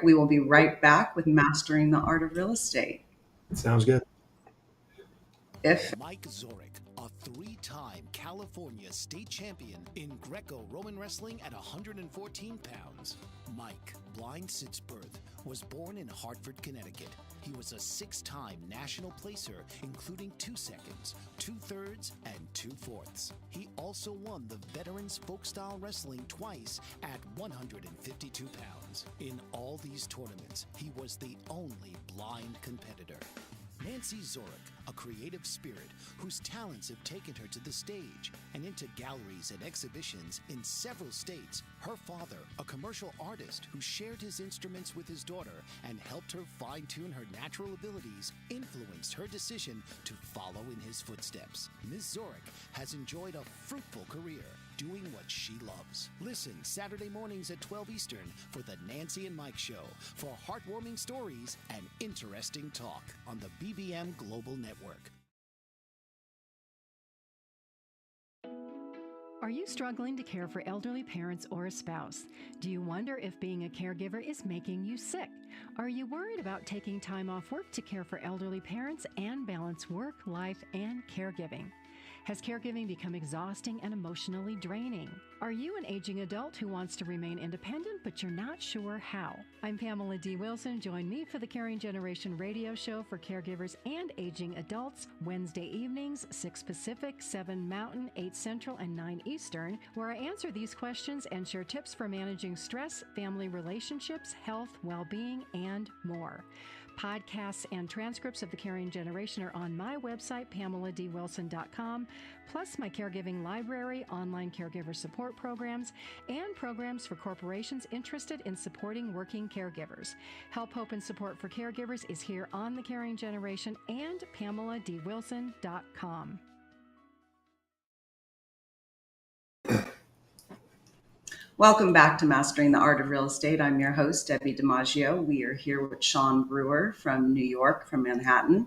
We will be right back with Mastering the Art of Real Estate. Sounds good. Mike Zorek, a three-time California state champion in Greco-Roman wrestling at 114 pounds. Mike, blind since birth, was born in Hartford, Connecticut. He was a six-time national placer, including 2 seconds, 2/3, and 2/4. He also won the Veterans Folk-Style Wrestling twice at 152 pounds. In all these tournaments, he was the only blind competitor. Nancy Zorek, a creative spirit whose talents have taken her to the stage and into galleries and exhibitions in several states. Her father, a commercial artist who shared his instruments with his daughter and helped her fine-tune her natural abilities, influenced her decision to follow in his footsteps. Ms. Zorek has enjoyed a fruitful career doing what she loves. Listen Saturday mornings at 12 Eastern for the Nancy and Mike Show for heartwarming stories and interesting talk on the BBM Global Network. Are you struggling to care for elderly parents or a spouse? Do you wonder if being a caregiver is making you sick? Are you worried about taking time off work to care for elderly parents and balance work, life, and caregiving? Has caregiving become exhausting and emotionally draining? Are you an aging adult who wants to remain independent, but you're not sure how? I'm Pamela D. Wilson. Join me for the Caring Generation radio show for caregivers and aging adults, Wednesday evenings, 6 Pacific, 7 Mountain, 8 Central, and 9 Eastern, where I answer these questions and share tips for managing stress, family relationships, health, well-being, and more. Podcasts and transcripts of The Caring Generation are on my website, PamelaDWilson.com, plus my caregiving library, online caregiver support programs, and programs for corporations interested in supporting working caregivers. Help, hope, and support for caregivers is here on The Caring Generation and PamelaDWilson.com. Welcome back to Mastering the Art of Real Estate. I'm your host, Debbi DiMaggio. We are here with Sean Brewer from New York, from Manhattan.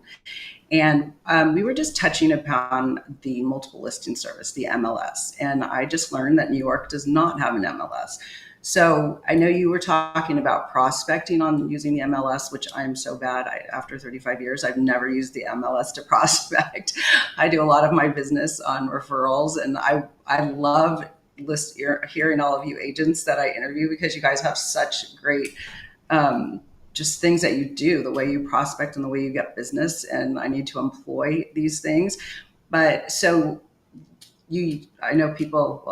And we were just touching upon the multiple listing service, the MLS. And I just learned that New York does not have an MLS. So I know you were talking about prospecting on using the MLS, which I'm so bad. After 35 years, I've never used the MLS to prospect. I do a lot of my business on referrals, and I love hearing all of you agents that I interview, because you guys have such great just things that you do, the way you prospect and the way you get business. And I need to employ these things. But so I know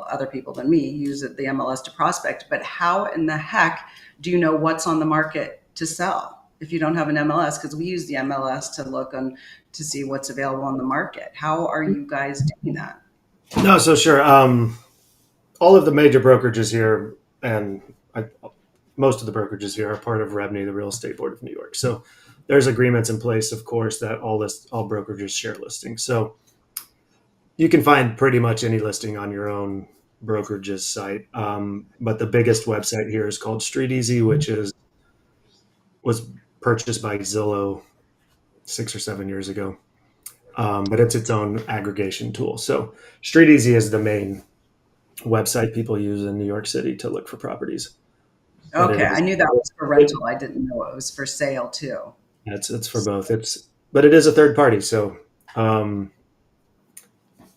other people than me use the MLS to prospect, but how in the heck do you know what's on the market to sell if you don't have an MLS? Because we use the MLS to look on to see what's available on the market. How are you guys doing that? No, so sure. All of the major brokerages here, and most of the brokerages here, are part of REBNY, the Real Estate Board of New York. So there's agreements in place, of course, that all brokerages share listings. So you can find pretty much any listing on your own brokerage's site. But the biggest website here is called StreetEasy, which was purchased by Zillow 6 or 7 years ago. But it's its own aggregation tool. So StreetEasy is the main website people use in New York City to look for properties. Okay, I knew that was for rental. I didn't know it was for sale too. It's for both. But it is a third party, so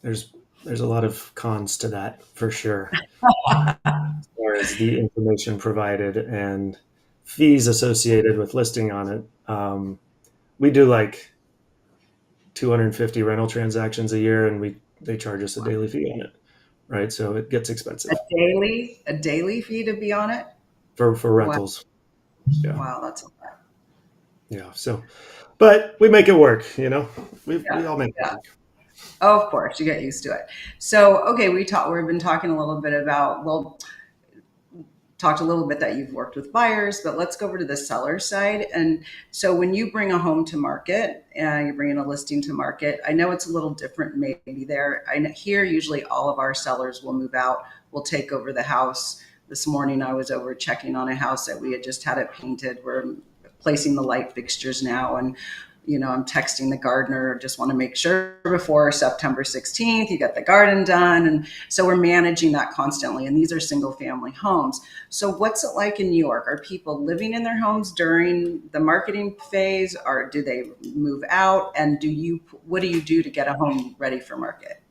there's a lot of cons to that for sure. As far as the information provided and fees associated with listing on it, we do like 250 rental transactions a year, and they charge us a daily fee on it. Right, so it gets expensive. A daily fee to be on it for rentals. Wow. Yeah. Wow, that's a lot. Yeah. So, but we make it work. We all make it work. Oh, of course, you get used to it. So, okay, we've been talking a little bit about talked a little bit that you've worked with buyers, but let's go over to the seller side. And so when you bring a home to market and you're bringing a listing to market, I know it's a little different maybe there. Here, usually all of our sellers will move out, will take over the house. This morning, I was over checking on a house that we had just had it painted. We're placing the light fixtures now. And, I'm texting the gardener, just want to make sure before September 16th, you get the garden done. And so we're managing that constantly. And these are single family homes. So what's it like in New York? Are people living in their homes during the marketing phase, or do they move out? And what do you do to get a home ready for market?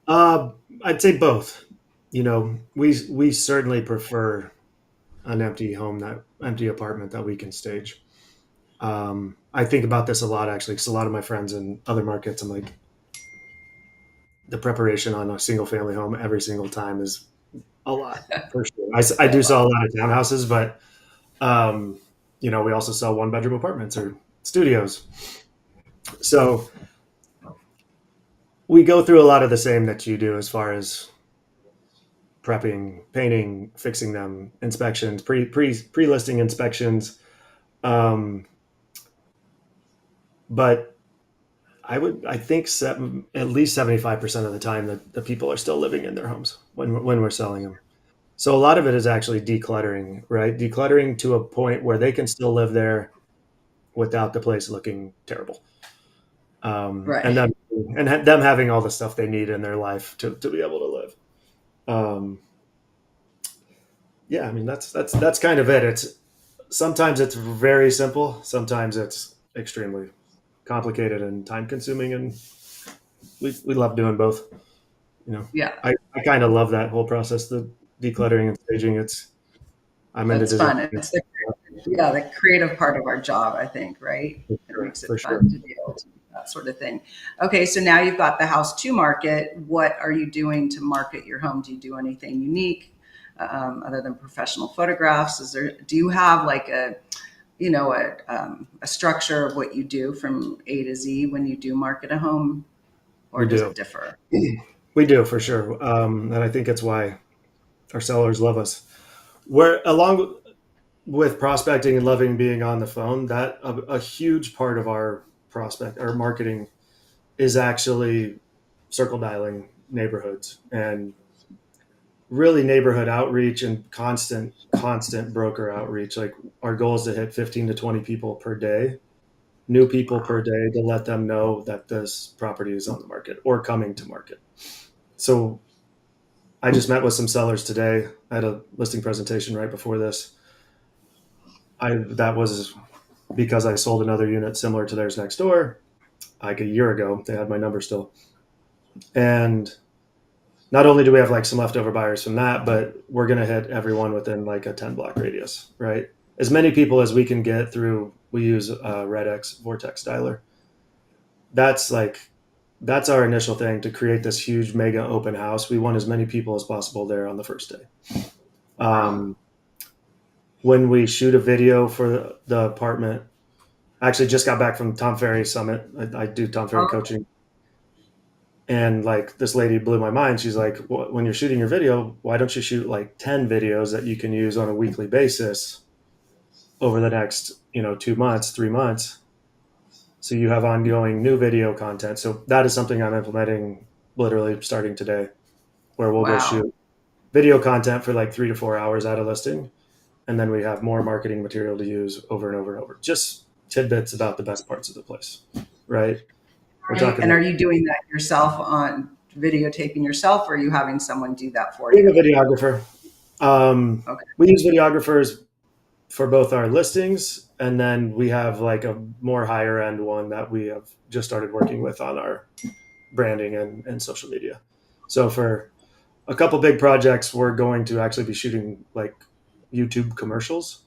Uh, I'd say both. We certainly prefer an empty apartment that we can stage. I think about this a lot actually, because a lot of my friends in other markets, I'm like, the preparation on a single family home every single time is a lot for sure. I do sell a lot of townhouses, but we also sell one bedroom apartments or studios. So we go through a lot of the same that you do as far as prepping, painting, fixing them, inspections, pre listing inspections. Um, but I think at least 75% of the time that the people are still living in their homes when we're selling them. So a lot of it is actually decluttering, right? Decluttering to a point where they can still live there without the place looking terrible. And Right. them having all the stuff they need in their life to be able to live. Um, yeah, I mean that's kind of it. Sometimes it's very simple, sometimes it's extremely complicated and time consuming, and we love doing both. Yeah, I kind of love that whole process, the decluttering and staging. I'm into that's design. fun. It's the creative part of our job, I think, right? It makes it For sure. fun to be able to do that sort of thing. Okay, so now you've got the house to market. What are you doing to market your home? Do you do anything unique other than professional photographs? Do you have like a structure of what you do from A to Z when you do market a home, or We does do. it differ? We do for sure. And I think it's why our sellers love us. We're along with prospecting and loving being on the phone, that a huge part of our marketing is actually circle dialing neighborhoods and really neighborhood outreach and constant broker outreach. Like our goal is to hit 15 to 20 people per day, new people per day, to let them know that this property is on the market or coming to market. So I just met with some sellers today. I had a listing presentation right before this. That was because I sold another unit similar to theirs next door like a year ago. They had my number still. And not only do we have like some leftover buyers from that, but we're going to hit everyone within like a 10 block radius, right? As many people as we can get through. We use RedX Vortex Dialer. That's our initial thing, to create this huge mega open house. We want as many people as possible there on the first day. Wow. When we shoot a video for the apartment, I actually just got back from Tom Ferry Summit. I do Tom Ferry Oh, coaching. And like this lady blew my mind. She's like, when you're shooting your video, why don't you shoot like 10 videos that you can use on a weekly basis over the next, 2 months, 3 months? So you have ongoing new video content. So that is something I'm implementing literally starting today, where we'll go wow. shoot video content for like 3 to 4 hours at a listing. And then we have more marketing material to use over and over and over. Just tidbits about the best parts of the place, right? We're talking And like are you doing that yourself on videotaping yourself, or are you having someone do that for being a you? videographer. Okay. We use videographers for both our listings, and then we have like a more higher end one that we have just started working with on our branding and social media. So for a couple big projects, we're going to actually be shooting like YouTube commercials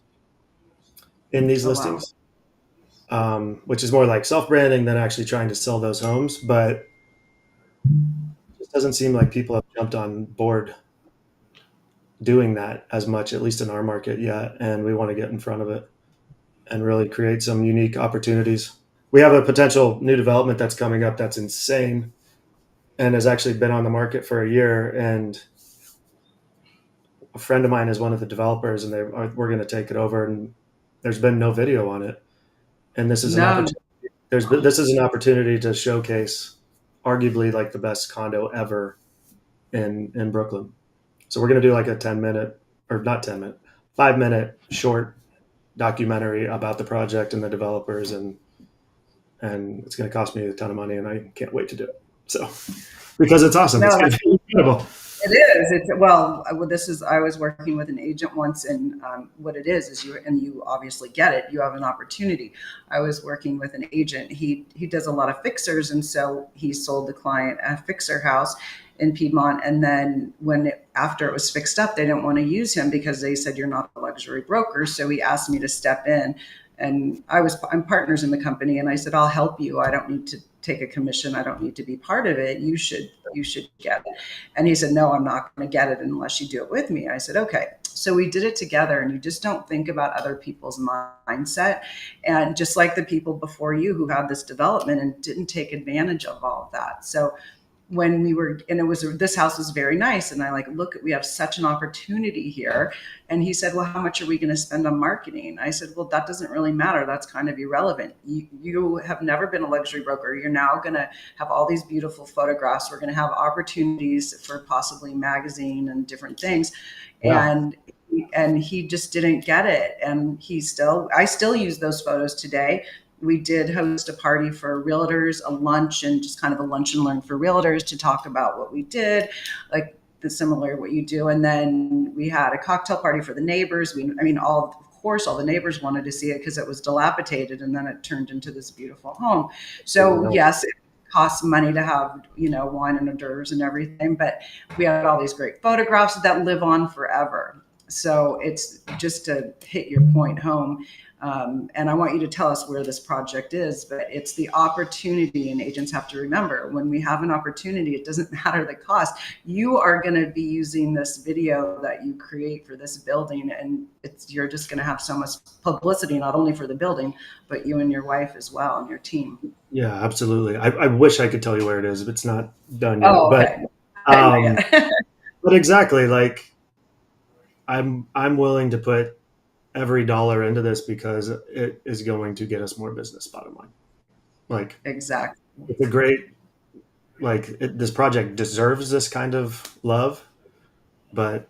in these Oh, wow. listings, which is more like self branding than actually trying to sell those homes. But it just doesn't seem like people have jumped on board doing that as much, at least in our market yet. And we want to get in front of it and really create some unique opportunities. We have a potential new development that's coming up that's insane and has actually been on the market for a year. And a friend of mine is one of the developers, and we're going to take it over. And there's been no video on it. And this is an No. opportunity. This is an opportunity to showcase arguably like the best condo ever in Brooklyn. So we're going to do like a 10-minute, or not 10-minute, 5-minute short documentary about the project and the developers, and and it's going to cost me a ton of money, and I can't wait to do it. So, because it's awesome. No, It's going to be incredible. it is. It's well. This is. I was working with an agent once, and what it is you obviously get it. You have an opportunity. I was working with an agent. He does a lot of fixers, and so he sold the client a fixer house in Piedmont. And then after it was fixed up, they didn't want to use him because they said you're not a luxury broker. So he asked me to step in, and I'm partners in the company, and I said I'll help you. I don't need to take a commission. I don't need to be part of it. You should get it. And he said, no, I'm not going to get it unless you do it with me. I said, okay. So we did it together, and you just don't think about other people's mindset. And just like the people before you who had this development and didn't take advantage of all of that. So when this house was very nice, and I look, we have such an opportunity here. And he said, well, how much are we going to spend on marketing? I said, well, that doesn't really matter. That's kind of irrelevant. You have never been a luxury broker. You're now going to have all these beautiful photographs. We're going to have opportunities for possibly magazine and different things. Wow. And he just didn't get it. And I still use those photos today. We did host a party for realtors, a lunch, and just kind of a lunch and learn for realtors to talk about what we did, like the similar what you do. And then we had a cocktail party for the neighbors. Of course, all the neighbors wanted to see it because it was dilapidated, and then it turned into this beautiful home. So yes, it costs money to have, wine and hors d'oeuvres and everything, but we had all these great photographs that live on forever. So it's just to hit your point home. And I want you to tell us where this project is, but it's the opportunity, and agents have to remember when we have an opportunity, it doesn't matter the cost. You are going to be using this video that you create for this building, and you're just going to have so much publicity, not only for the building, but you and your wife as well, and your team. Yeah, absolutely. I wish I could tell you where it is, but it's not done yet. Oh, okay. But exactly, I'm willing to put every dollar into this because it is going to get us more business, bottom line. Exactly. It's a great, this project deserves this kind of love, but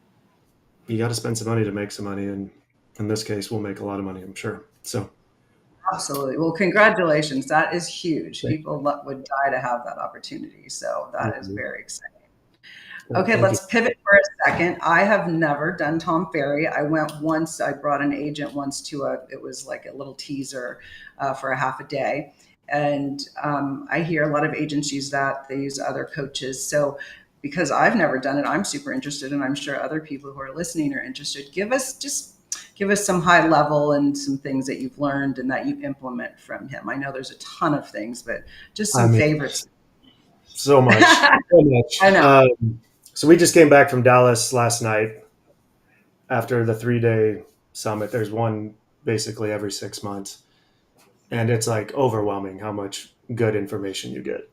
you got to spend some money to make some money. And in this case, we'll make a lot of money, I'm sure. So. Absolutely. Well, congratulations. That is huge. People would die to have that opportunity. So that is very exciting. Okay, let's pivot for a second. I have never done Tom Ferry. I went once. I brought an agent once it was like a little teaser for a half a day. And I hear a lot of agents use that. They use other coaches. So because I've never done it, I'm super interested, and I'm sure other people who are listening are interested. Give us some high level and some things that you've learned and that you implement from him. I know there's a ton of things, but just some favorites. So much. I know. So we just came back from Dallas last night after the 3-day summit. There's one basically every 6 months. And it's overwhelming how much good information you get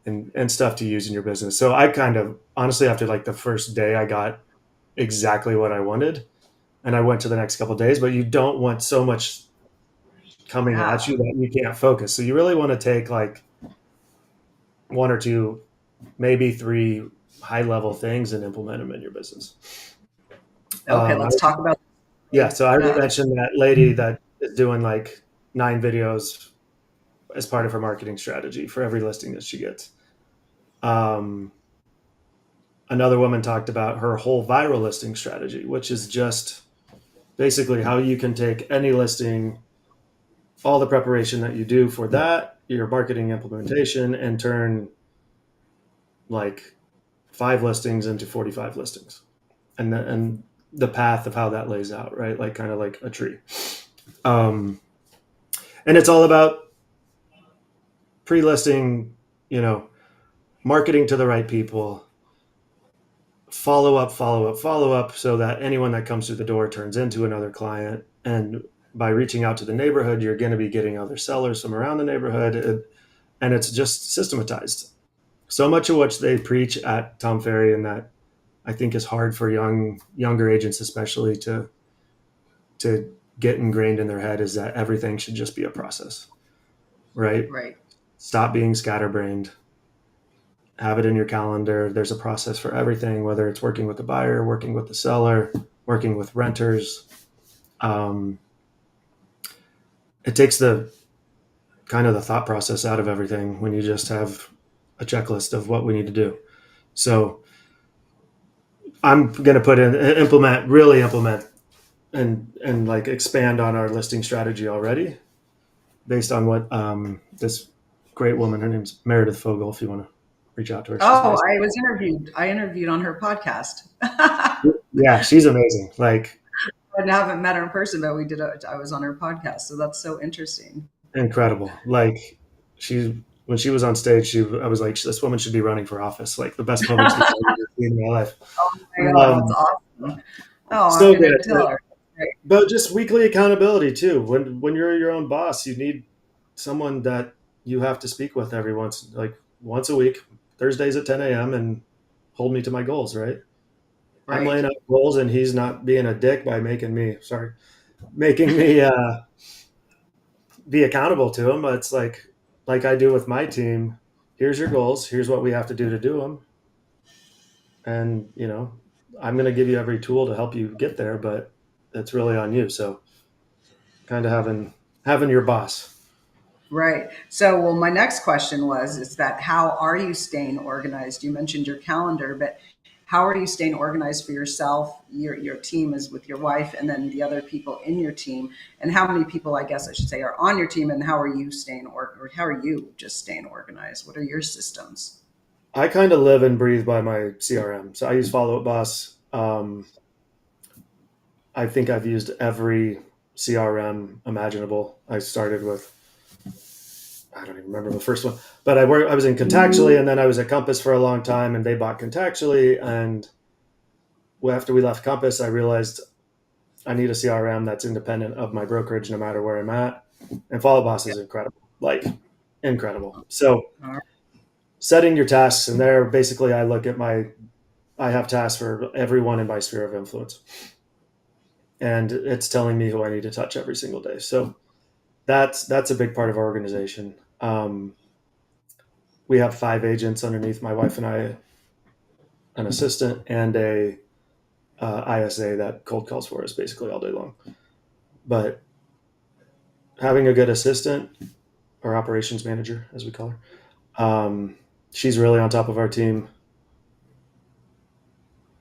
and stuff to use in your business. So I kind of, honestly, after the first day, I got exactly what I wanted. And I went to the next couple of days, but you don't want so much coming at you that you can't focus. So you really want to take 1 or 2, maybe 3 high-level things and implement them in your business. Okay, let's talk about. Yeah, so I mentioned that lady that is doing 9 videos as part of her marketing strategy for every listing that she gets. Another woman talked about her whole viral listing strategy, which is just basically how you can take any listing, all the preparation that you do for that, your marketing implementation, and turn 5 listings into 45 listings, and the path of how that lays out, right? Kind of like a tree. And it's all about pre-listing, marketing to the right people, follow up, so that anyone that comes through the door turns into another client. And by reaching out to the neighborhood, you're going to be getting other sellers from around the neighborhood. And it's just systematized. So much of what they preach at Tom Ferry, and that I think is hard for younger agents, especially to get ingrained in their head, is that everything should just be a process, right? Right. Stop being scatterbrained. Have it in your calendar. There's a process for everything, whether it's working with the buyer, working with the seller, working with renters. It takes the kind of the thought process out of everything when you just have a checklist of what we need to do. So I'm going to really implement and like expand on our listing strategy already based on what this great woman, her name's Meredith Fogel, if you want to reach out to her. She's Oh, amazing. I interviewed on her podcast. Yeah, she's amazing. Like I haven't met her in person, but I was on her podcast. So that's so interesting. incredible. Like when she was on stage, I was like, this woman should be running for office. Like the best public speaker I've ever seen in my life. Oh my God, that's Um, awesome. Oh, I'm so going to good. tell her. Great. But just weekly accountability too. When you're your own boss, you need someone that you have to speak with once a week, Thursdays at 10 a.m. and hold me to my goals, right? I'm Right. laying out goals and he's not being a dick by making me be accountable to him. It's like I do with my team. Here's your goals. Here's what we have to do them. And, I'm going to give you every tool to help you get there, but it's really on you. So kind of having your boss. Right. So, well, my next question is that how are you staying organized? You mentioned your calendar, but how are you staying organized for yourself? Your team is with your wife, and then the other people in your team, and how many people, I guess I should say, are on your team, and how are you or how are you just staying organized? What are your systems? I kind of live and breathe by my CRM. So I use Follow Up Boss. I think I've used every CRM imaginable. I started with, I don't even remember the first one, but I was in Contactually, and then I was at Compass for a long time, and they bought Contactually. And after we left Compass, I realized I need a CRM that's independent of my brokerage, no matter where I'm at. And Follow Boss is incredible, like incredible. So setting your tasks, and there, basically, I have tasks for everyone in my sphere of influence, and it's telling me who I need to touch every single day. So that's a big part of our organization. We have 5 agents underneath my wife and I, an assistant, and a ISA that cold calls for us basically all day long. But having a good assistant, or operations manager, as we call her, she's really on top of our team.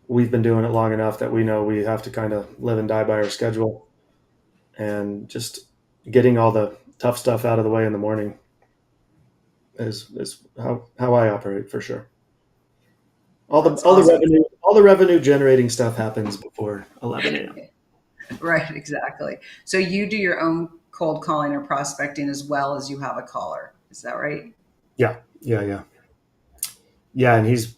We've been doing it long enough that we know we have to kind of live and die by our schedule, and just getting all the tough stuff out of the way in the morning is how I operate for sure. That's awesome. All the revenue generating stuff happens before 11 a.m. Right, exactly. So you do your own cold calling or prospecting as well as you have a caller. Is that right? Yeah. And he's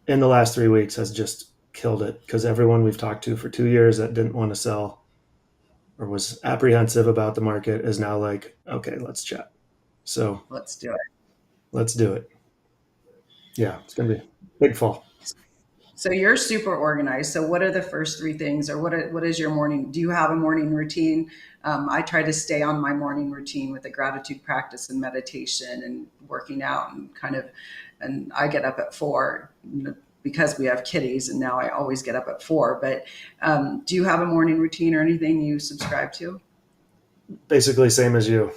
in the last 3 weeks has just killed it, because everyone we've talked to for 2 years that didn't want to sell or was apprehensive about the market is now like, okay, let's chat. So Let's do it. let's do it. Yeah, it's gonna be a big fall. So you're super organized. So what are the first 3 things, or what is your morning? Do you have a morning routine? I try to stay on my morning routine with a gratitude practice and meditation and working out and I get up at 4 because we have kitties, and now I always get up at 4. But do you have a morning routine or anything you subscribe to? Basically, same as you.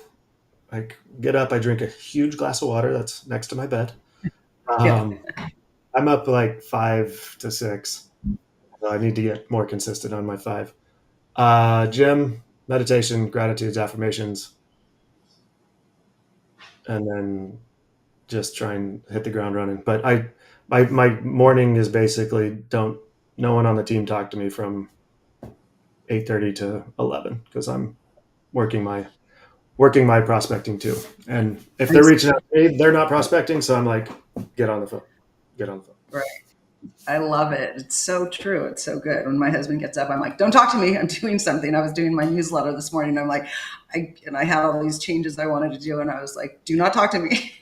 I get up, I drink a huge glass of water that's next to my bed. Yeah. I'm up like 5 to 6. So I need to get more consistent on my 5. Gym, meditation, gratitudes, affirmations, and then just try and hit the ground running. But my morning is basically no one on the team talk to me from 8:30 to 11, because I'm working my prospecting too. And if they're reaching out to me, they're not prospecting, so I'm like, get on the phone. Right. I love it. It's so true. It's so good. When my husband gets up, I'm like, don't talk to me. I'm doing something. I was doing my newsletter this morning. I'm like, I had all these changes I wanted to do. And I was like, do not talk to me.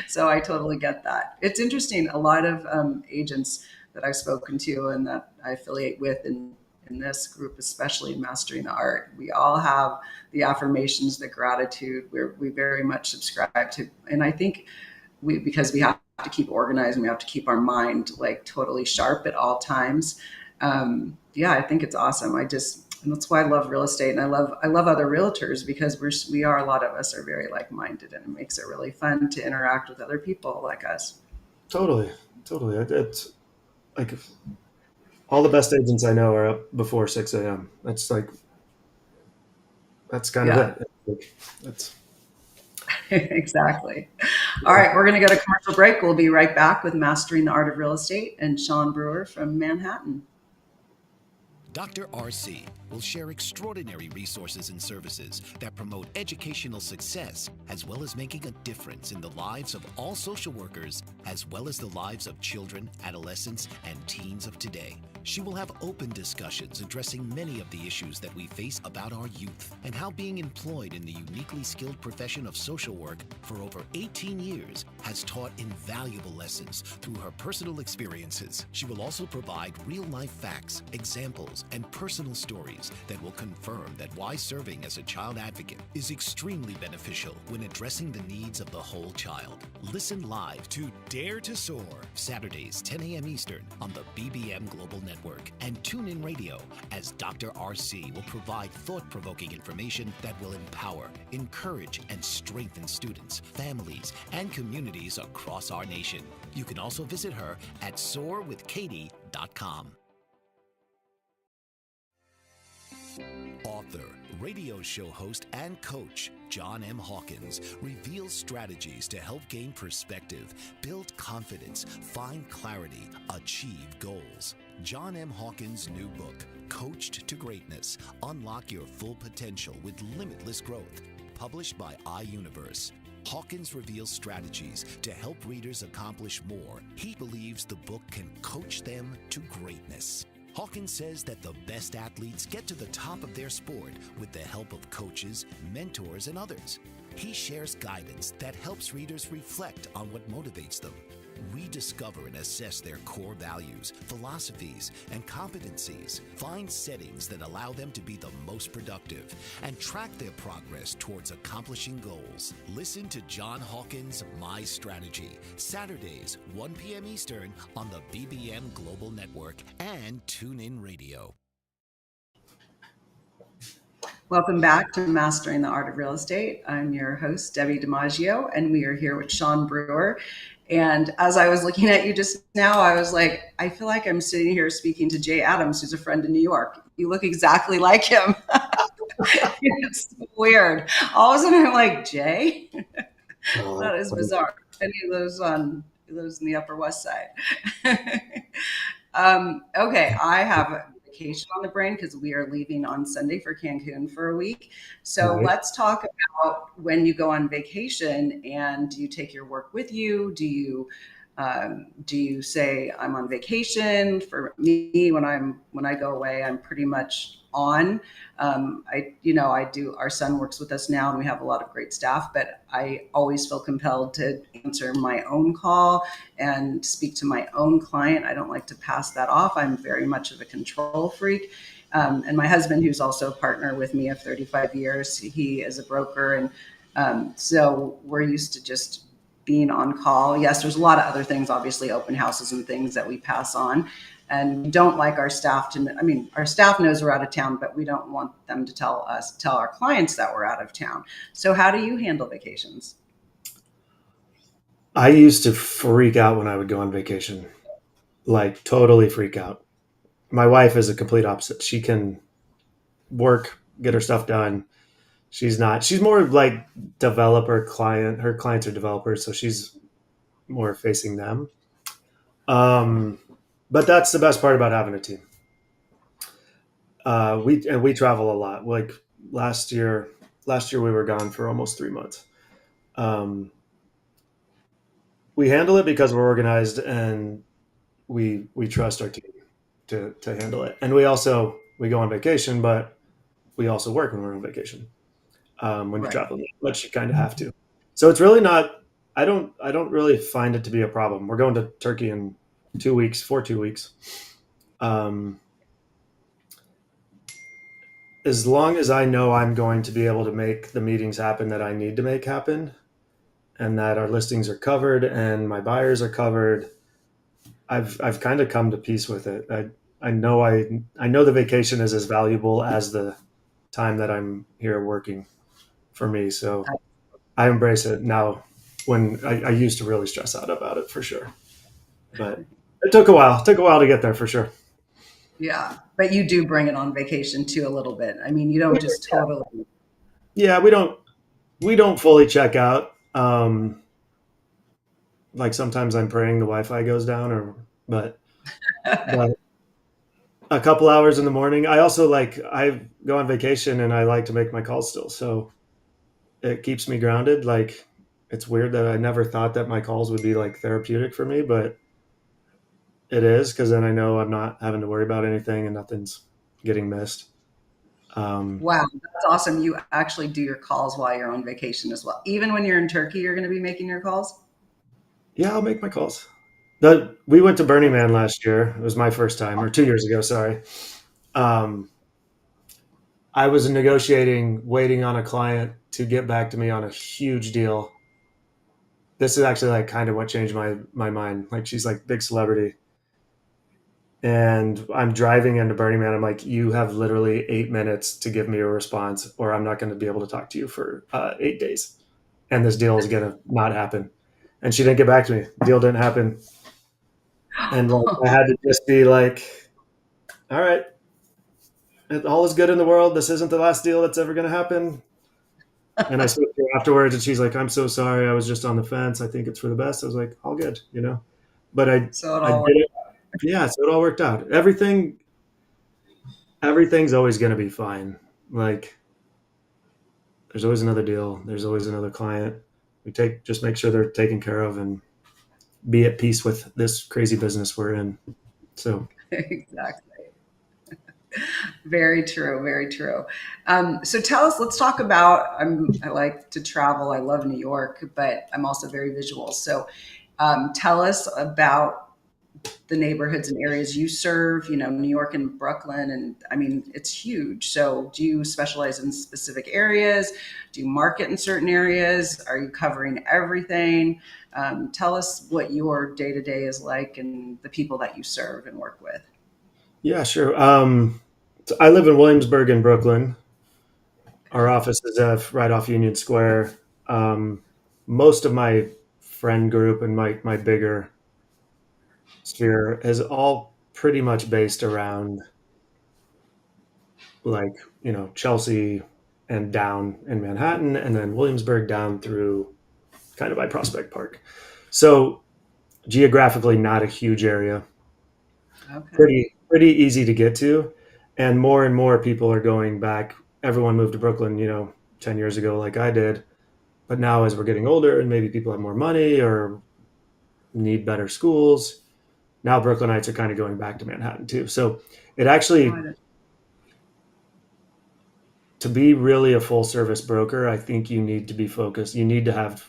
So I totally get that. It's interesting. A lot of agents that I've spoken to and that I affiliate with in this group, especially in Mastering the Art, we all have the affirmations, the gratitude, where we very much subscribe to. And I think because we have to keep organized and we have to keep our mind like totally sharp at all times. Yeah, I think it's awesome. And that's why I love real estate, and I love other realtors, because a lot of us are very like-minded, and it makes it really fun to interact with other people like us. Totally, totally. It's like all the best agents I know are up before 6 a.m. That's like that's kind of Yeah, it. That's exactly. All right, we're going to go to commercial break. We'll be right back with Mastering the Art of Real Estate and Sean Brewer from Manhattan. Dr. RC will share extraordinary resources and services that promote educational success, as well as making a difference in the lives of all social workers, as well as the lives of children, adolescents, and teens of today. She will have open discussions addressing many of the issues that we face about our youth, and how being employed in the uniquely skilled profession of social work for over 18 years has taught invaluable lessons through her personal experiences. She will also provide real-life facts, examples, and personal stories that will confirm that why serving as a child advocate is extremely beneficial when addressing the needs of the whole child. Listen live to Dare to Soar, Saturdays, 10 a.m. Eastern on the BBM Global Network, and tune in radio as Dr. RC will provide thought-provoking information that will empower, encourage, and strengthen students, families, and communities across our nation. You can also visit her at soarwithkatie.com. Author, radio show host, and coach John M. Hawkins reveals strategies to help gain perspective, build confidence, find clarity, achieve goals. John M. Hawkins' new book, Coached to Greatness: Unlock Your Full Potential with Limitless Growth, published by iUniverse. Hawkins reveals strategies to help readers accomplish more. He believes the book can coach them to greatness. Hawkins says that the best athletes get to the top of their sport with the help of coaches, mentors, and others. He shares guidance that helps readers reflect on what motivates them, rediscover and assess their core values, philosophies, and competencies, find settings that allow them to be the most productive, and track their progress towards accomplishing goals. Listen to John Hawkins' My Strategy, Saturdays, 1 p.m. Eastern on the BBM Global Network and TuneIn Radio. Welcome back to Mastering the Art of Real Estate. I'm your host, Debbi DiMaggio, and we are here with Sean Brewer. And as I was looking at you just now, I was like, I feel like I'm sitting here speaking to Jay Adams, who's a friend in New York. You look exactly like him. It's weird. All of a sudden, I'm like, Jay? oh, That is bizarre. And he lives in the Upper West Side. Okay, I have a vacation on the brain because we are leaving on Sunday for Cancun for a week. So nice. let's talk about when you go on vacation, and do you take your work with you? Do you say I'm on vacation? For me, when I go away, I'm pretty much on. I do. Our son works with us now, and we have a lot of great staff. But I always feel compelled to answer my own call and speak to my own client. I don't like to pass that off. I'm very much of a control freak. And my husband, who's also a partner with me of 35 years, he is a broker, and so we're used to just being on call. Yes, there's a lot of other things, obviously open houses and things that we pass on. And we don't like our staff our staff knows we're out of town, but we don't want them to tell our clients that we're out of town. So how do you handle vacations? I used to freak out when I would go on vacation, like totally freak out. My wife is a complete opposite. She can work, get her stuff done. She's not. She's more like developer client. Her clients are developers, so she's more facing them. Um, but that's the best part about having a team. We travel a lot. Like last year, we were gone for almost 3 months. Um, we handle it because we're organized and we trust our team to handle it. And we go on vacation, but we also work when we're on vacation. When you're Right. traveling, but you kind of have to. So it's really not. I don't really find it to be a problem. We're going to Turkey in 2 weeks, for 2 weeks. Um, as long as I know I'm going to be able to make the meetings happen that I need to make happen, and that our listings are covered and my buyers are covered, I've kind of come to peace with it. I know the vacation is as valuable as the time that I'm here working for me. So I embrace it now. When I used to really stress out about it for sure, but it took a while. It took a while to get there for sure. Yeah, but you do bring it on vacation too a little bit. I mean, you don't just totally. Yeah, we don't fully check out. Like sometimes I'm praying the Wi-Fi goes down, but a couple hours in the morning. I also I go on vacation and I like to make my calls still, so it keeps me grounded. Like it's weird that I never thought that my calls would be like therapeutic for me, but it is because then I know I'm not having to worry about anything and nothing's getting missed. Um, Wow, that's awesome. You actually do your calls while you're on vacation as well. Even when you're in Turkey, you're going to be making your calls. yeah, I'll make my calls. We went to Burning Man last year. It was my first time, or 2 years ago. Sorry. Um, I was negotiating, waiting on a client to get back to me on a huge deal. This is actually like kind of what changed my mind. Like she's like big celebrity, and I'm driving into Burning Man. I'm like, you have literally 8 minutes to give me a response, or I'm not going to be able to talk to you for 8 days, and this deal is going to not happen. And she didn't get back to me. Deal didn't happen, and like I had to just be like, all right, all is good in the world. This isn't the last deal that's ever going to happen. And I spoke to her afterwards, and she's like, "I'm so sorry. I was just on the fence. I think it's for the best." I was like, "All good, you know." But So it I did all it. Yeah, so it all worked out. Everything's always going to be fine. Like, there's always another deal. There's always another client. Just make sure they're taken care of and be at peace with this crazy business we're in. So, exactly. Very true. Very true. So tell us. Let's talk about. I like to travel. I love New York, but I'm also very visual. So tell us about the neighborhoods and areas you serve, New York and Brooklyn. And I mean, it's huge. So do you specialize in specific areas? Do you market in certain areas? Are you covering everything? Tell us what your day to day is like and the people that you serve and work with. yeah, sure. So I live in Williamsburg in Brooklyn. Our office is right off Union Square. Um, Most of my friend group and my bigger sphere is all pretty much based around like Chelsea and down in Manhattan, and then Williamsburg down through kind of by Prospect Park. So geographically, not a huge area. Okay. Pretty easy to get to, and more people are going back. Everyone moved to Brooklyn, 10 years ago, like I did. But now, as we're getting older, and maybe people have more money or need better schools, now Brooklynites are kind of going back to Manhattan too. So it actually, Got it. to be really a full service broker, I think you need to be focused. You need to have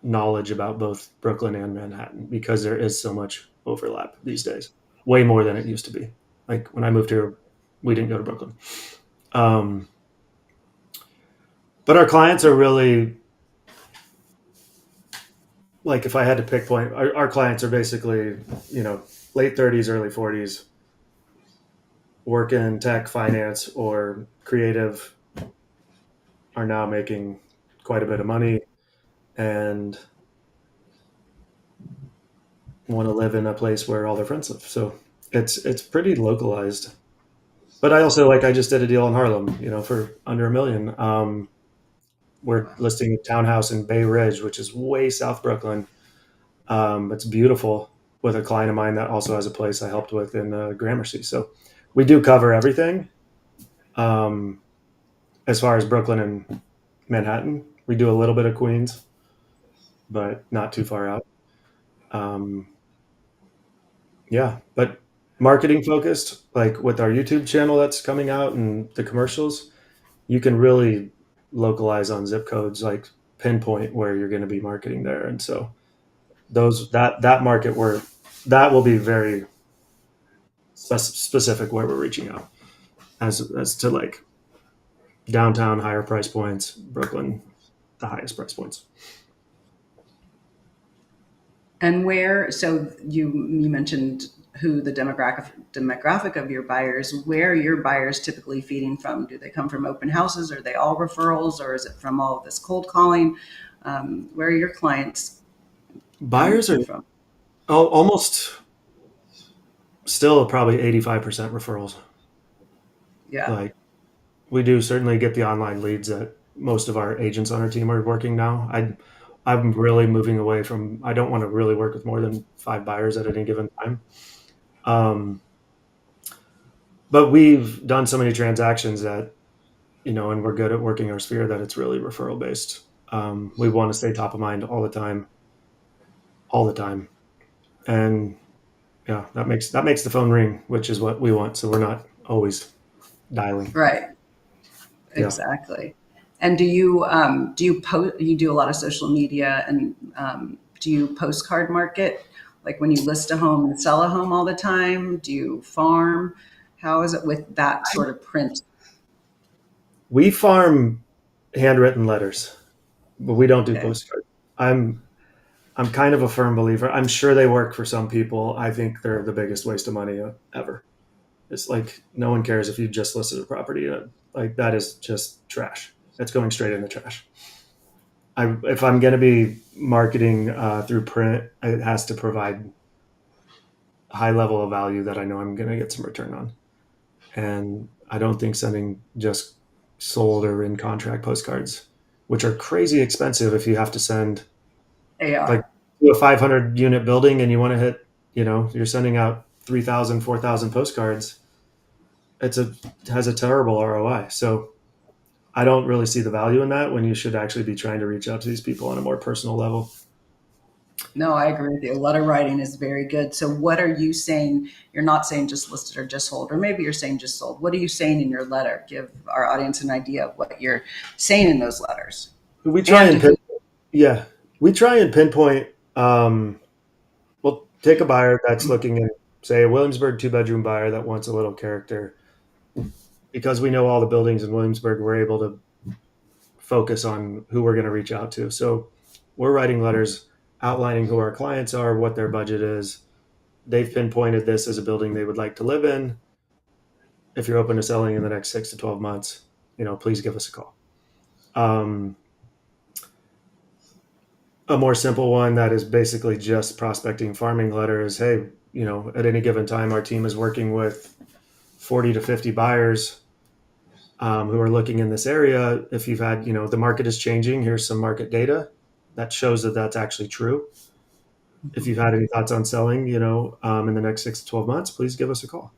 knowledge about both Brooklyn and Manhattan because there is so much overlap these days, way more than it used to be. Like when I moved here, we didn't go to Brooklyn. Um, but our clients are really like, if I had to pick point, our clients are basically, late 30s, early 40s, work in tech, finance, or creative, are now making quite a bit of money and want to live in a place where all their friends live. So it's pretty localized. But I also I just did a deal in Harlem, for under $1 million. We're listing a townhouse in Bay Ridge, which is way South Brooklyn. It's beautiful with a client of mine that also has a place I helped with in Gramercy. So we do cover everything. Um, as far as Brooklyn and Manhattan, we do a little bit of Queens, but not too far out. Um, yeah, but marketing focused, like with our YouTube channel that's coming out and the commercials, you can really localize on zip codes, like pinpoint where you're going to be marketing there. And so that market where that will be very specific where we're reaching out as to like downtown higher price points, Brooklyn the highest price points. And where, so you mentioned who the demographic of your buyers, where your buyers typically feeding from. Do they come from open houses? Are they all referrals, or is it from all of this cold calling? Where are your clients coming Buyers to are you from? almost still probably 85% referrals. Yeah. Like, we do certainly get the online leads that most of our agents on our team are working now. I'm really moving away from, I don't want to really work with more than 5 buyers at any given time. Um, but we've done so many transactions that, and we're good at working our sphere that it's really referral based. We want to stay top of mind all the time, all the time. And yeah, that makes the phone ring, which is what we want. So we're not always dialing. Right. Yeah. Exactly. And you do a lot of social media, and do you postcard market, like when you list a home and sell a home all the time? Do you farm? How is it with that sort of print? We farm handwritten letters, but we don't do Okay. postcards. I'm I'm kind of a firm believer. I'm sure they work for some people. I think they're the biggest waste of money ever. It's like no one cares if you just listed a property. Like that is just trash. It's going straight in the trash. If I'm going to be marketing through print, it has to provide a high level of value that I know I'm going to get some return on. And I don't think sending just sold or in contract postcards, which are crazy expensive if you have to send like AR. to a 500 unit building and you want to hit, you're sending out 3,000, 4,000 postcards. It has a terrible ROI. So I don't really see the value in that when you should actually be trying to reach out to these people on a more personal level. No, I agree with you. Letter writing is very good. So what are you saying? You're not saying just listed or just sold, or maybe you're saying just sold. What are you saying in your letter? Give our audience an idea of what you're saying in those letters. We try And and who, yeah, we try and pinpoint. We'll take a buyer that's looking at, say, a Williamsburg 2 bedroom buyer that wants a little character. Because we know all the buildings in Williamsburg, we're able to focus on who we're going to reach out to. So we're writing letters outlining who our clients are, what their budget is. They've pinpointed this as a building they would like to live in. If you're open to selling in the next 6 to 12 months, please give us a call. Um, a more simple one that is basically just prospecting farming letter is, hey, at any given time, our team is working with 40 to 50 buyers who are looking in this area. If you've had, the market is changing, here's some market data that shows that that's actually true. If you've had any thoughts on selling, in the next 6 to 12 months, please give us a call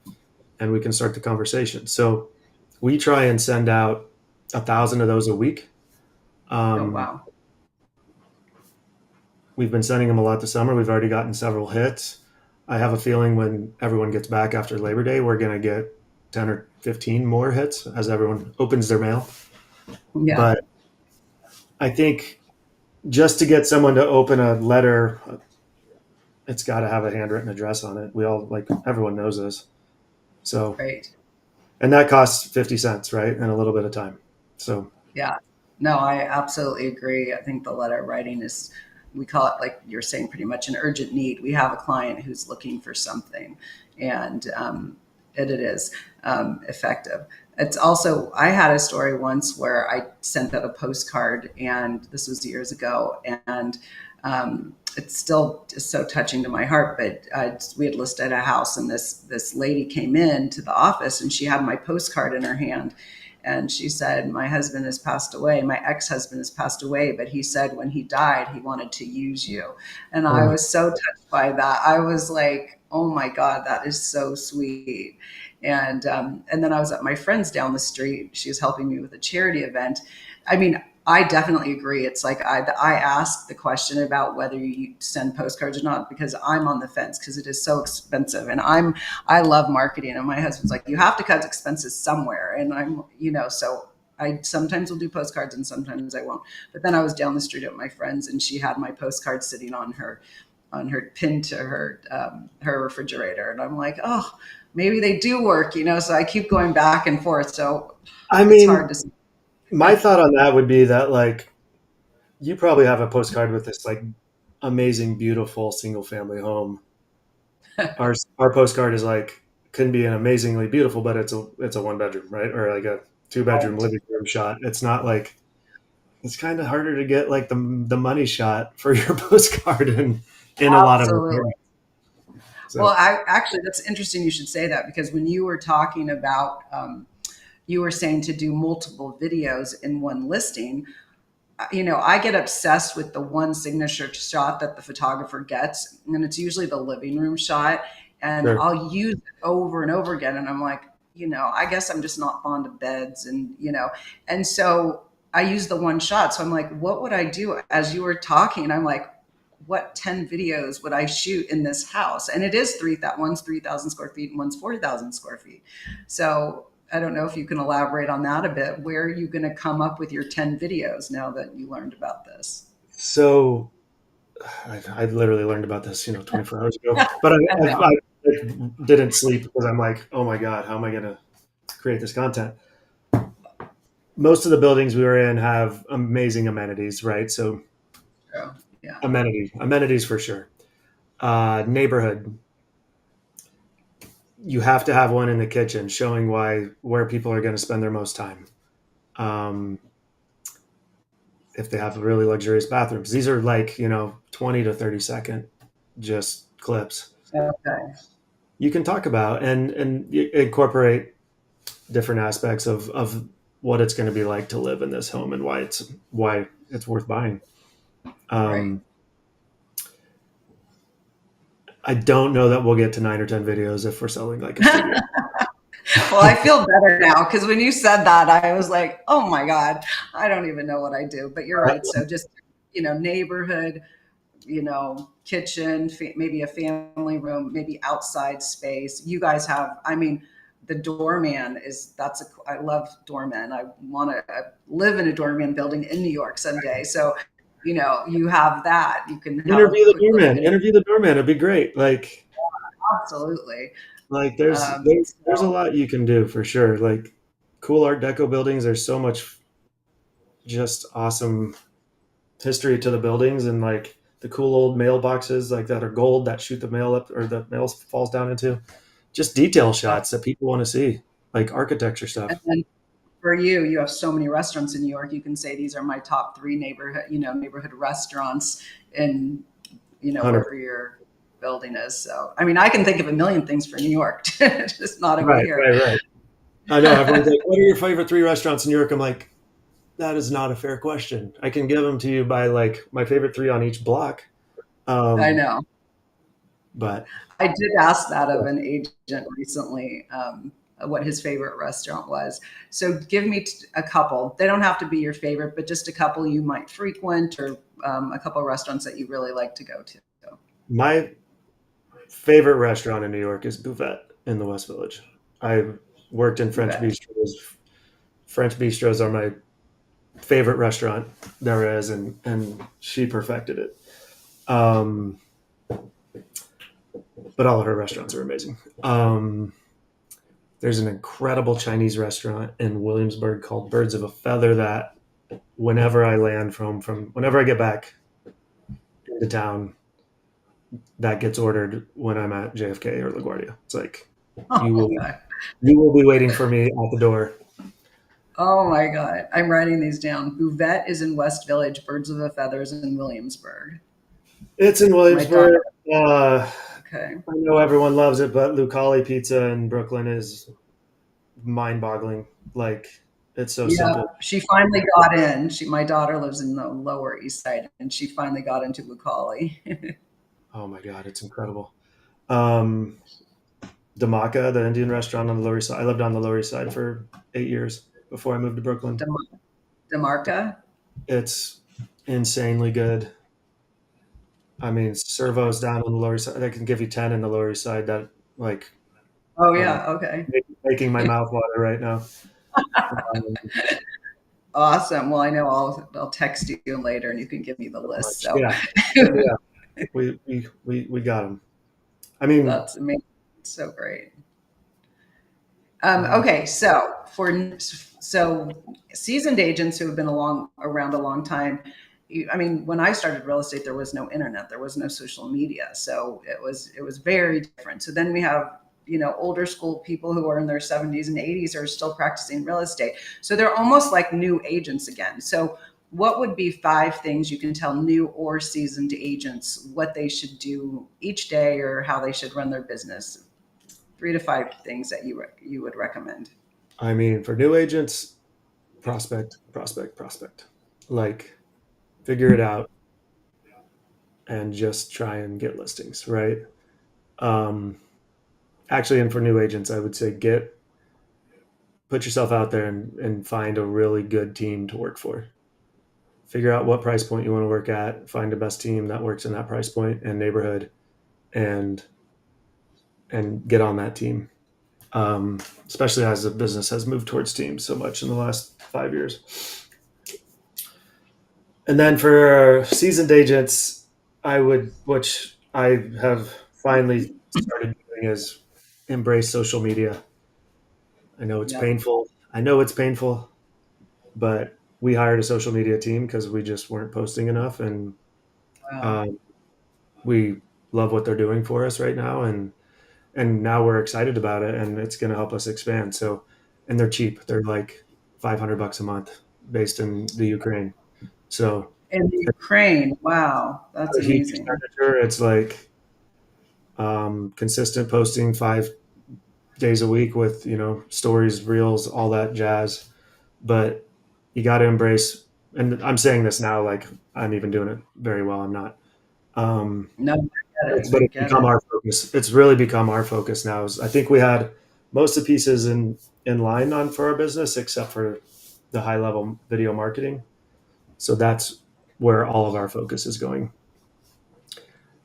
and we can start the conversation. So we try and send out 1,000 of those a week. oh, Um, wow. we've been sending them a lot this summer. We've already gotten several hits. I have a feeling when everyone gets back after Labor Day, we're going to get 10 or 15 more hits as everyone opens their mail. Yeah. But I think just to get someone to open a letter, it's got to have a handwritten address on it. Everyone knows this. So, Right. and that costs 50 cents, right? And a little bit of time. So, Yeah. No, I absolutely agree. I think the letter writing is, we call it, like you're saying, pretty much an urgent need. We have a client who's looking for something, and it is effective. It's also, I had a story once where I sent out a postcard, and this was years ago, and it's still just so touching to my heart. But we had listed a house, and this lady came in to the office, and she had my postcard in her hand, and she said, my husband has passed away. My ex-husband has passed away, but he said when he died, he wanted to use you. And I oh, was so touched by that. I was like, oh my God, that is so sweet. And then I was at my friend's down the street. She was helping me with a charity event. I mean, I definitely agree. It's like I asked the question about whether you send postcards or not because I'm on the fence because it is so expensive, and I love marketing, and my husband's like, you have to cut expenses somewhere, and so I sometimes will do postcards and sometimes I won't. But then I was down the street at my friend's, and she had my postcard sitting on her pinned to her refrigerator, and I'm like, oh, maybe they do work. So I keep going back and forth. So I it's hard mean, to see. my thought on that would be that you probably have a postcard with this amazing, beautiful single family home Our postcard is like can be an amazingly beautiful, but it's a 1 bedroom, right? Or like a 2 bedroom living room shot. It's not like it's kind of harder to get like the money shot for your postcard in a lot of Absolutely. it. Well, So actually, that's interesting you should say that, because when you were talking about, you were saying to do multiple videos in one listing. I get obsessed with the one signature shot that the photographer gets, and it's usually the living room shot. And sure. I'll use it over and over again. And I'm like, I guess I'm just not fond of beds, and so I use the one shot. So I'm like, what would I do as you were talking? I'm like, what 10 videos would I shoot in this house? And it is one's 3,000 square feet and one's 4,000 square feet. So I don't know if you can elaborate on that a bit. Where are you going to come up with your 10 videos now that you learned about this? So I literally learned about this, 24 hours ago, but I know. I didn't sleep because I'm like, oh my God, how am I going to create this content? Most of the buildings we were in have amazing amenities, right? So So, yeah. amenities for sure. Neighborhood, you have to have one in the kitchen showing where people are going to spend their most time. Um, if they have really luxurious bathrooms, these are like 20 to 30-second just clips Okay. you can talk about and incorporate different aspects of what it's going to be like to live in this home and why it's worth buying. Right. Um, I don't know that we'll get to 9 or 10 videos if we're selling like a studio. Well, I feel better now, because when you said that, I was like, oh my God, I don't even know what I do. But you're right. So just, neighborhood, kitchen, maybe a family room, maybe outside space. You guys have, I mean, the doorman I love doormen. I want to live in a doorman building in New York someday. So, you have that. You can have a Interview the quick little doorman. video. Interview the doorman. It'd be great. Absolutely. Like there's Um, there, there's a so, lot you can do for sure. Like cool Art Deco buildings. There's so much just awesome history to the buildings and like the cool old mailboxes like that are gold that shoot the mail up or the mail falls down into. Just detail shots that people want to see, like architecture and stuff. then for you, you have so many restaurants in New York. You can say these are my top three neighborhood restaurants in, 100. wherever your building is. So, I mean, I can think of a million things for New York, just not over Right, here. right, right. I know everyone's like, "What are your favorite 3 restaurants in New York?" I'm like, that is not a fair question. I can give them to you by like my favorite 3 on each block. I Um, know. but I did ask that of an agent recently, what his favorite restaurant was. So give me a couple. They don't have to be your favorite, but just a couple you might frequent, or a couple of restaurants that you really like to go to. my favorite restaurant in New York is Buvette in the West Village. I worked in French Bet. bistros. French bistros are my favorite restaurant there is, and she perfected it. Um, but all of her restaurants are amazing. There's an incredible Chinese restaurant in Williamsburg called Birds of a Feather that whenever I land from whenever I get back into town, that gets ordered when I'm at JFK or LaGuardia. It's like you Oh will my God. you will be waiting for me at the door. Oh my God. I'm writing these down. Buvette is in West Village. Birds of a Feathers in Williamsburg. It's in My daughter. Williamsburg. Uh, Okay. I know everyone loves it, but Lucali Pizza in Brooklyn is mind-boggling. Like it's so Yeah, simple. she finally got in. My daughter lives in the Lower East Side, and she finally got into Bucali. Oh my god, it's incredible. Um, Damaka, the Indian restaurant on the Lower East Side. I lived on the Lower East Side for 8 years before I moved to Brooklyn. Demarca. It's insanely good. I mean, servos down on the Lower East Side. I can give you 10 in the Lower East Side. That like Oh um, yeah. Okay. making my mouth water right now. Um, Awesome. Well, I know I'll text you later, and you can give me the list. So yeah, yeah. We got them. I mean, that's amazing. So great. um, Okay, so seasoned agents who have been around a long time, I mean, when I started real estate, there was no internet, there was no social media, so it was very different. So then we have, older school people who are in their 70s and 80s are still practicing real estate, so they're almost like new agents again. So what would be 5 things you can tell new or seasoned agents what they should do each day or how they should run their business? 3 to 5 things that you would recommend. I mean, for new agents, prospect, prospect, prospect. Like, figure it out and just try and get listings, right? Um, Actually, and for new agents, I would say put yourself out there and find a really good team to work for. Figure out what price point you want to work at, find the best team that works in that price point and neighborhood, and get on that team. Especially as the business has moved towards teams so much in the last 5 years. And then for seasoned agents, which I have finally started doing, is embrace social media. I know it's Yep. painful. I know it's painful, but we hired a social media team because we just weren't posting enough, and Wow. um, we love what they're doing for us right now, and now we're excited about it, and it's going to help us expand. So, and they're cheap. They're like $500 a month, based in the Ukraine. So In the Ukraine, wow, that's a huge amazing. expenditure. It's like consistent posting 5 days a week with stories, reels, all that jazz. But you got to embrace. And I'm saying this now like I'm even doing it very well. I'm not. Um, No, I get it. but I it's get become it. our focus. It's really become our focus now. I think we had most of the pieces in line on for our business, except for the high level video marketing. So that's where all of our focus is going.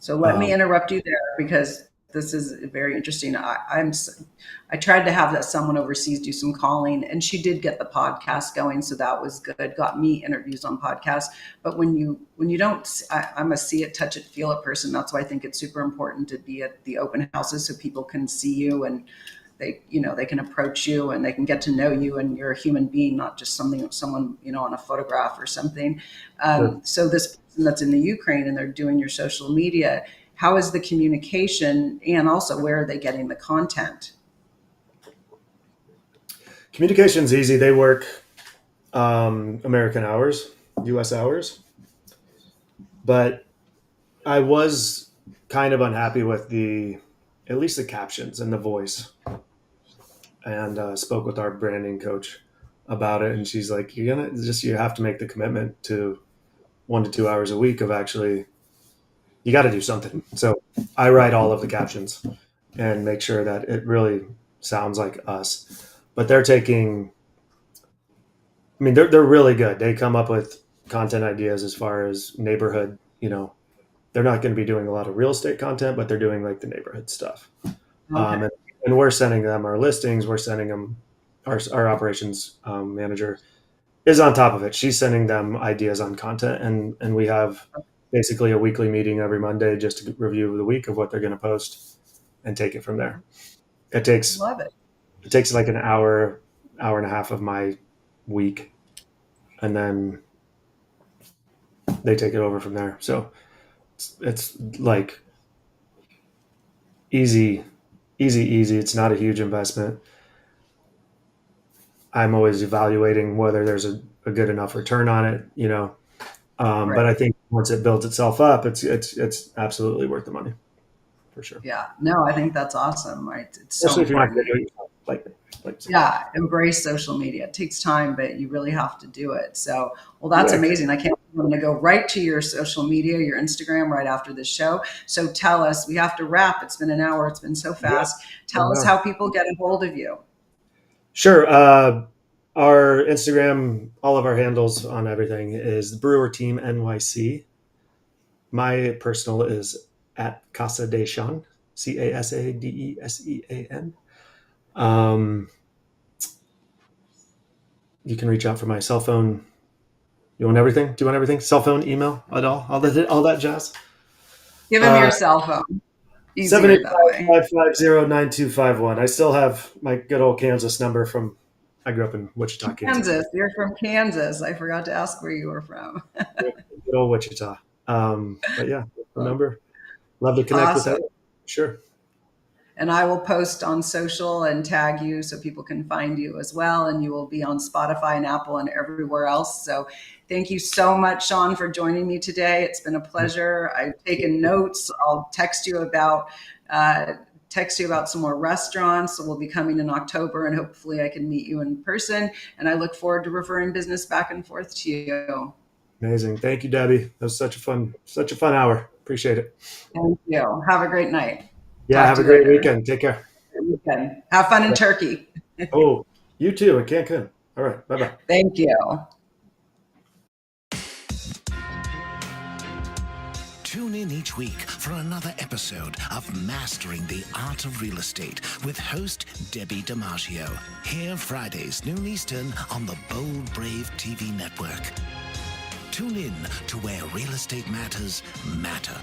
So let me Um, interrupt you there because this is very interesting. I tried to have that someone overseas do some calling, and she did get the podcast going, so that was good. Got me interviews on podcasts. But when you don't, I'm a see it, touch it, feel it person. That's why I think it's super important to be at the open houses so people can see you and they can approach you and they can get to know you and you're a human being, not just someone on a photograph or something. sure. So this person that's in the Ukraine and they're doing your social media, how is the communication, and also where are they getting the content? Communication's easy. They work American hours, U.S. hours, but I was kind of unhappy with at least the captions and the voice, and spoke with our branding coach about it, and she's like, you have to make the commitment to 1 to 2 hours a week of actually, you got to do something. So I write all of the captions and make sure that it really sounds like us. But they're taking, I mean, they're really good. They come up with content ideas as far as neighborhood. They're not going to be doing a lot of real estate content, but they're doing like the neighborhood stuff. Okay. And we're sending them our listings. We're sending them our operations manager is on top of it. She's sending them ideas on content, and we have basically a weekly meeting every Monday just to review the week of what they're going to post and take it from there. It takes Love it. it takes like an hour and a half of my week, and then they take it over from there. So it's like easy, easy, easy. It's not a huge investment. I'm always evaluating whether there's a good enough return on it. But Right. I think once it builds itself up, it's absolutely worth the money for sure. Yeah, no, I think that's awesome, right? It's so Especially if you're not going important. to do it yourself, like Yeah, embrace social media. It takes time, but you really have to do it. So, well, that's yeah, amazing. I can't. I'm going to go right to your social media, your Instagram, right after this show. So, tell us. We have to wrap. It's been an hour. It's been so yeah, fast. I Tell us know. how people get a hold of you. Sure. Our Instagram, all of our handles on everything is Brewer Team NYC. My personal is at Casa de Sean, CASADESEAN. Um, you can reach out for my cell phone. You want everything? Do you want everything? Cell phone, email, at all that jazz. Give them Uh, your cell phone. seven Easier eight that five way. five five zero 9251. I still have my good old Kansas number from I grew up in Wichita, Kansas. Kansas. You're from Kansas. I forgot to ask where you were from. Good old Wichita. But yeah, remember, love to connect with Awesome. that. Sure. And I will post on social and tag you so people can find you as well. And you will be on Spotify and Apple and everywhere else. So thank you so much, Sean, for joining me today. It's been a pleasure. I've taken notes. I'll text you about some more restaurants. So we'll be coming in October, and hopefully I can meet you in person. And I look forward to referring business back and forth to you. Amazing. Thank you, Debbie. That was such a fun hour. Appreciate it. Thank you. Have a great night. Yeah. Talk Have to a you great later. weekend. Take care. Weekend. Have fun in Turkey. Oh, you too in Cancun. All right. Bye-bye. Thank you. Tune in each week for another episode of Mastering the Art of Real Estate with host Debbi DiMaggio. Here Fridays, noon Eastern on the Bold Brave TV network. Tune in to where real estate matters matter.